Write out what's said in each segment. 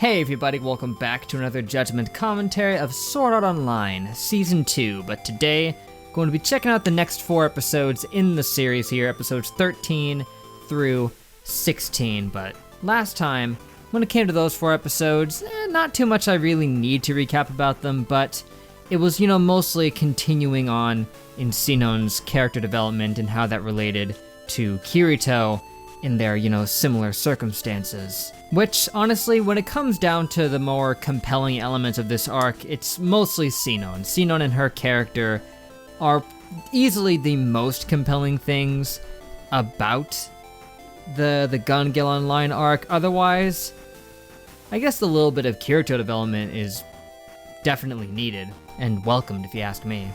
Hey everybody, welcome back to another Judgment commentary of Sword Art Online, Season 2, but today, going to be checking out the next 4 episodes in the series here, episodes 13 through 16, but last time, when it came to those 4 episodes, not too much I really need to recap about them, but it was, mostly continuing on in Sinon's character development and how that related to Kirito in their, similar circumstances. Which, honestly, when it comes down to the more compelling elements of this arc, it's mostly Sinon. Sinon and her character are easily the most compelling things about the Gun Gale Online arc. Otherwise, I guess the little bit of Kirito development is definitely needed, and welcomed if you ask me.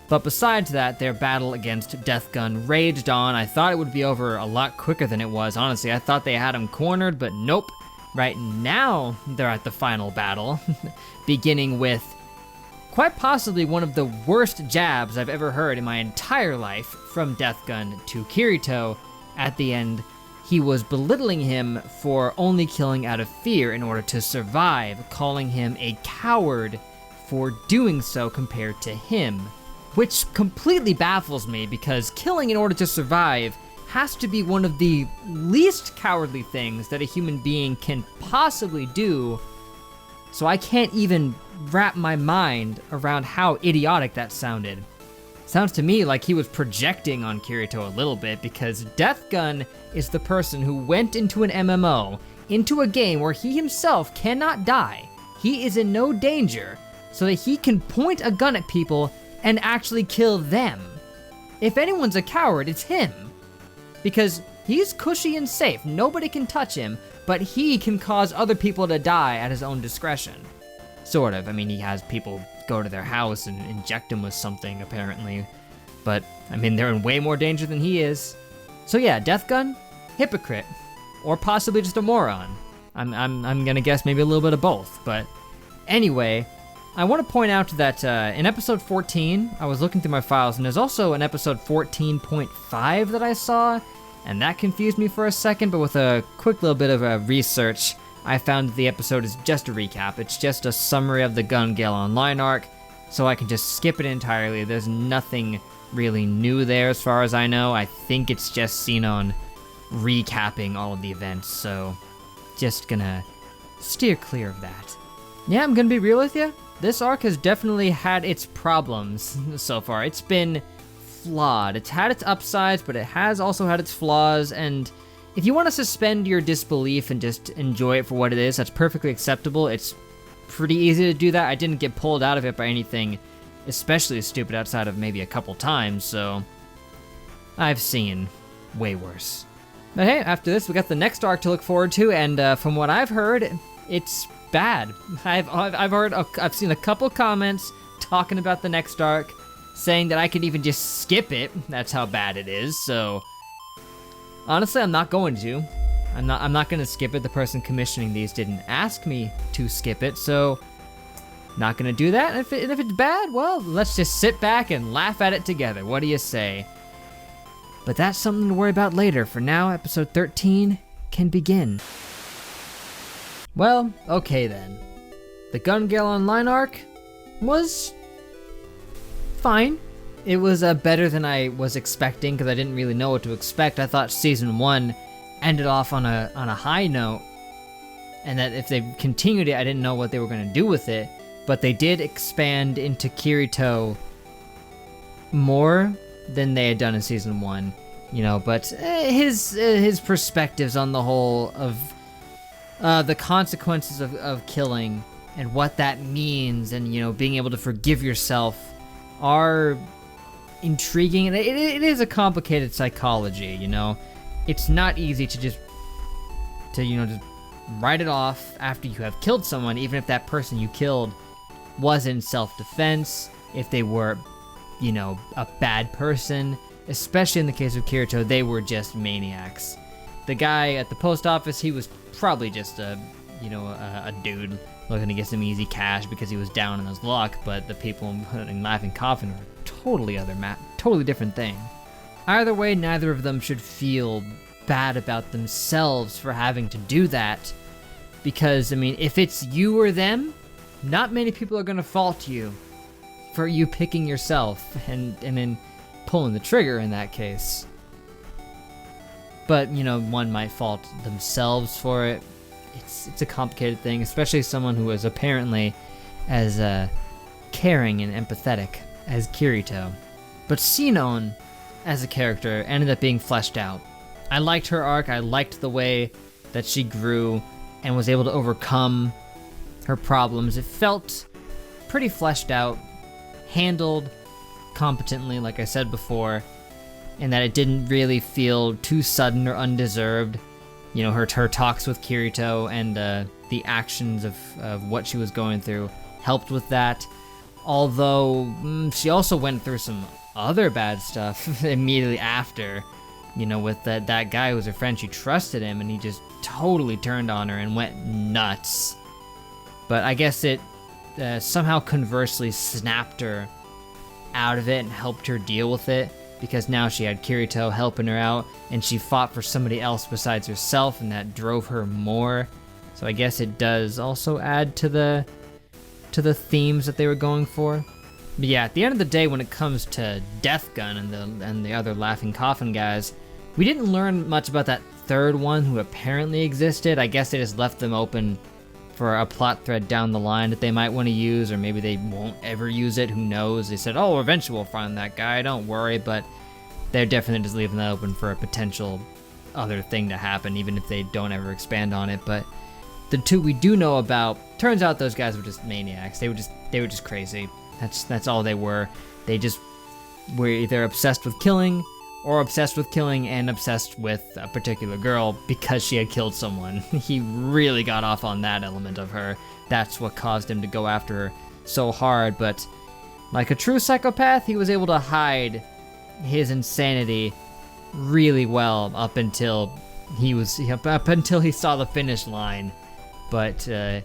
But besides that, their battle against Death Gun raged on. I thought it would be over a lot quicker than it was, honestly. I thought they had him cornered, but nope. Right now, they're at the final battle, beginning with quite possibly one of the worst jabs I've ever heard in my entire life from Death Gun to Kirito. At the end, he was belittling him for only killing out of fear in order to survive, calling him a coward for doing so compared to him. Which completely baffles me, because killing in order to survive has to be one of the least cowardly things that a human being can possibly do, so I can't even wrap my mind around how idiotic that sounded. Sounds to me like he was projecting on Kirito a little bit, because Death Gun is the person who went into an MMO, into a game where he himself cannot die. He is in no danger, so that he can point a gun at people and actually kill them. If anyone's a coward, it's him. Because he's cushy and safe, nobody can touch him, but he can cause other people to die at his own discretion. Sort of, he has people go to their house and inject him with something, apparently. But, they're in way more danger than he is. So yeah, Death Gun, hypocrite. Or possibly just a moron. I'm gonna guess maybe a little bit of both, but anyway, I want to point out that in episode 14, I was looking through my files, and there's also an episode 14.5 that I saw, and that confused me for a second, but with a quick little bit of research, I found that the episode is just a recap. It's just a summary of the Gun Gale Online arc, so I can just skip it entirely. There's nothing really new there as far as I know. I think it's just Sinon recapping all of the events, so just gonna steer clear of that. Yeah, I'm gonna be real with you. This arc has definitely had its problems so far. It's been flawed. It's had its upsides, but it has also had its flaws, and if you want to suspend your disbelief and just enjoy it for what it is, that's perfectly acceptable. It's pretty easy to do that. I didn't get pulled out of it by anything especially stupid outside of maybe a couple times, so I've seen way worse. But hey, after this, we got the next arc to look forward to, and from what I've heard, it's bad. I've seen a couple comments talking about the next arc, saying that I could even just skip it. That's how bad it is. So honestly, I'm not going to. I'm not going to skip it. The person commissioning these didn't ask me to skip it, so not going to do that. And if it's bad, well, let's just sit back and laugh at it together. What do you say? But that's something to worry about later. For now, episode 13 can begin. Well, okay then. The Gun Gale Online arc was fine. It was better than I was expecting, because I didn't really know what to expect. I thought season 1 ended off on a high note, and that if they continued it, I didn't know what they were going to do with it. But they did expand into Kirito more than they had done in season 1, but his perspectives on the whole of the consequences of killing and what that means, and being able to forgive yourself are intriguing, and it is a complicated psychology. It's not easy to just write it off after you have killed someone, even if that person you killed was in self-defense, if they were a bad person. Especially in the case of Kirito, they were just maniacs. The guy at the post office, he was probably just a dude looking to get some easy cash because he was down in his luck, but the people in Laughing Coffin were totally different thing. Either way, neither of them should feel bad about themselves for having to do that, Because, I mean, if it's you or them, not many people are going to fault you for you picking yourself and then pulling the trigger in that case. But, you know, one might fault themselves for it. It's a complicated thing, especially someone who is apparently as caring and empathetic as Kirito. But Sinon, as a character, ended up being fleshed out. I liked her arc. I liked the way that she grew and was able to overcome her problems. It felt pretty fleshed out, handled competently, like I said before, and that it didn't really feel too sudden or undeserved. You know, her talks with Kirito and the actions of what she was going through helped with that. Although she also went through some other bad stuff immediately after. You know, with that guy who was her friend, she trusted him, and he just totally turned on her and went nuts. But I guess it somehow conversely snapped her out of it and helped her deal with it, because now she had Kirito helping her out, and she fought for somebody else besides herself, and that drove her more. So I guess it does also add to the themes that they were going for. But yeah, at the end of the day, when it comes to Death Gun and the other Laughing Coffin guys, we didn't learn much about that third one who apparently existed. I guess they just left them open for a plot thread down the line that they might want to use, or maybe they won't ever use it, who knows. They said, oh, eventually we'll find that guy, don't worry, but they're definitely just leaving that open for a potential other thing to happen, even if they don't ever expand on it. But the two we do know about, turns out those guys were just maniacs. They were just crazy. That's all they were. They just were either obsessed with killing, or obsessed with killing and obsessed with a particular girl because she had killed someone. He really got off on that element of her. That's what caused him to go after her so hard. But like a true psychopath, he was able to hide his insanity really well up until he saw the finish line. But the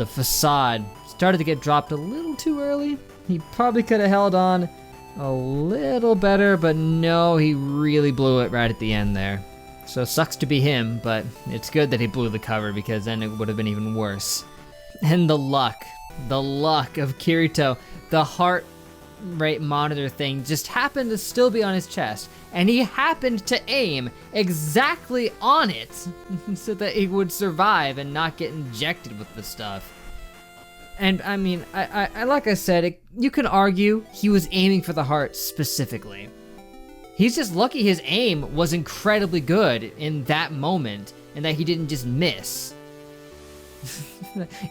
facade started to get dropped a little too early. He probably could have held on a little better, but no, he really blew it right at the end there. So sucks to be him, but it's good that he blew the cover, because then it would have been even worse. And the luck of Kirito, the heart rate monitor thing just happened to still be on his chest, and he happened to aim exactly on it so that he would survive and not get injected with the stuff. And I mean, I like I said, you can argue he was aiming for the heart specifically. He's just lucky his aim was incredibly good in that moment, and that he didn't just miss.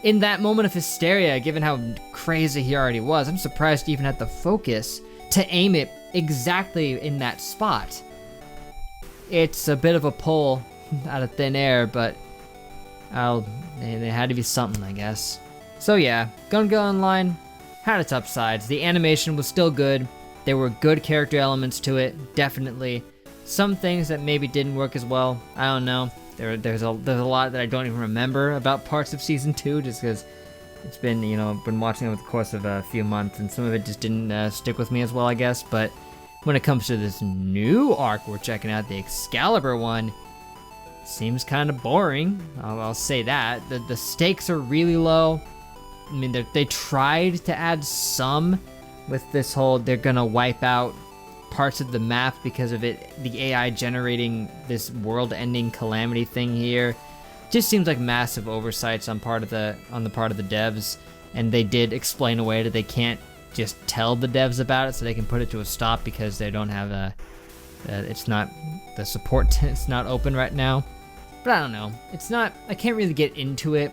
In that moment of hysteria, given how crazy he already was, I'm surprised he even had the focus to aim it exactly in that spot. It's a bit of a pull out of thin air, but there had to be something, I guess. So yeah, Gun Gun Online had its upsides. The animation was still good. There were good character elements to it, definitely. Some things that maybe didn't work as well, I don't know. There's a lot that I don't even remember about parts of Season 2, just because it's been, been watching it over the course of a few months, and some of it just didn't stick with me as well, I guess. But when it comes to this new arc we're checking out, the Excalibur one, seems kind of boring. I'll say that. The stakes are really low. I mean, they tried to add some with this whole they're gonna wipe out parts of the map because of it, the AI generating this world-ending calamity thing here. Just seems like massive oversights on the part of the devs, and they did explain away that they can't just tell the devs about it, so they can put it to a stop because they don't have it's not the support. It's not open right now. But I don't know. It's not. I can't really get into it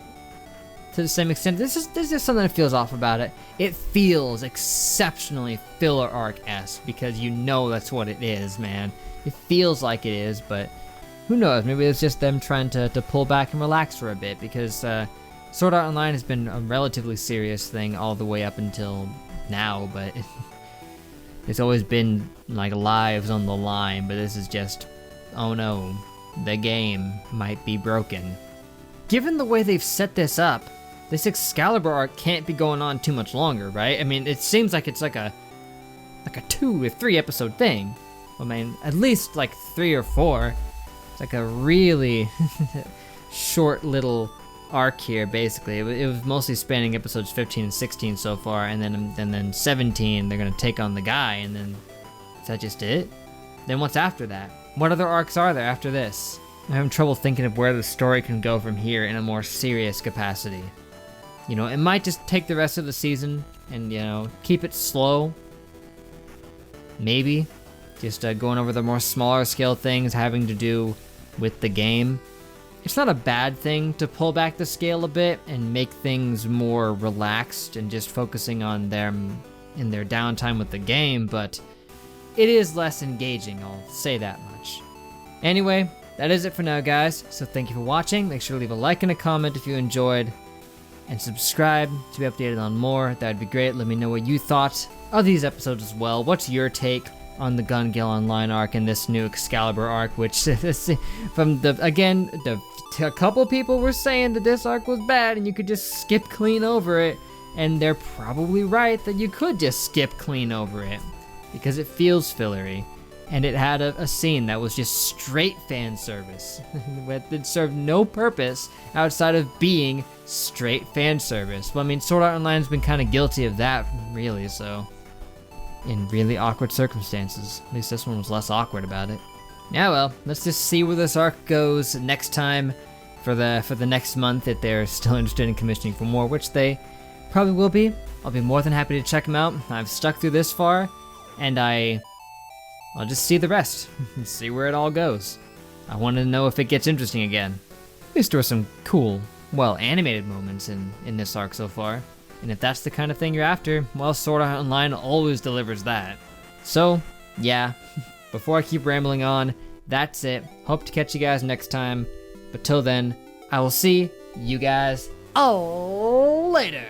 to the same extent. There's just something that feels off about it. It feels exceptionally filler arc-esque, because that's what it is, man. It feels like it is, but who knows? Maybe it's just them trying to pull back and relax for a bit, because Sword Art Online has been a relatively serious thing all the way up until now, but it's always been like lives on the line. But this is just, oh no, the game might be broken. Given the way they've set this up, this Excalibur arc can't be going on too much longer, right? I mean, it seems like it's like a 2 or 3 episode thing. I mean, at least like 3 or 4. It's like a really short little arc here, basically. It was mostly spanning episodes 15 and 16 so far, and then 17 they're gonna take on the guy, and then is that just it? Then what's after that? What other arcs are there after this? I'm having trouble thinking of where the story can go from here in a more serious capacity. You know, it might just take the rest of the season and, you know, keep it slow. Maybe. Just going over the more smaller scale things having to do with the game. It's not a bad thing to pull back the scale a bit and make things more relaxed and just focusing on them in their downtime with the game, but it is less engaging, I'll say that much. Anyway, that is it for now, guys. So thank you for watching. Make sure to leave a like and a comment if you enjoyed, and subscribe to be updated on more. That would be great. Let me know what you thought of these episodes as well. What's your take on the Gun Gale Online arc and this new Excalibur arc, which from a couple people were saying that this arc was bad and you could just skip clean over it, and they're probably right that you could just skip clean over it because it feels fillery, and it had a scene that was just straight fan service that served no purpose outside of being straight fan service. Well, I mean, Sword Art Online's been kind of guilty of that, really, so in really awkward circumstances. At least this one was less awkward about it. Yeah, well, let's just see where this arc goes next time for the next month, if they're still interested in commissioning for more, which they probably will be. I'll be more than happy to check them out. I've stuck through this far, and I'll just see the rest and see where it all goes. I want to know if it gets interesting again. At least there were some cool, well, animated moments in this arc so far. And if that's the kind of thing you're after, well, Sword Art Online always delivers that. So, yeah, before I keep rambling on, that's it. Hope to catch you guys next time. But till then, I will see you guys all later.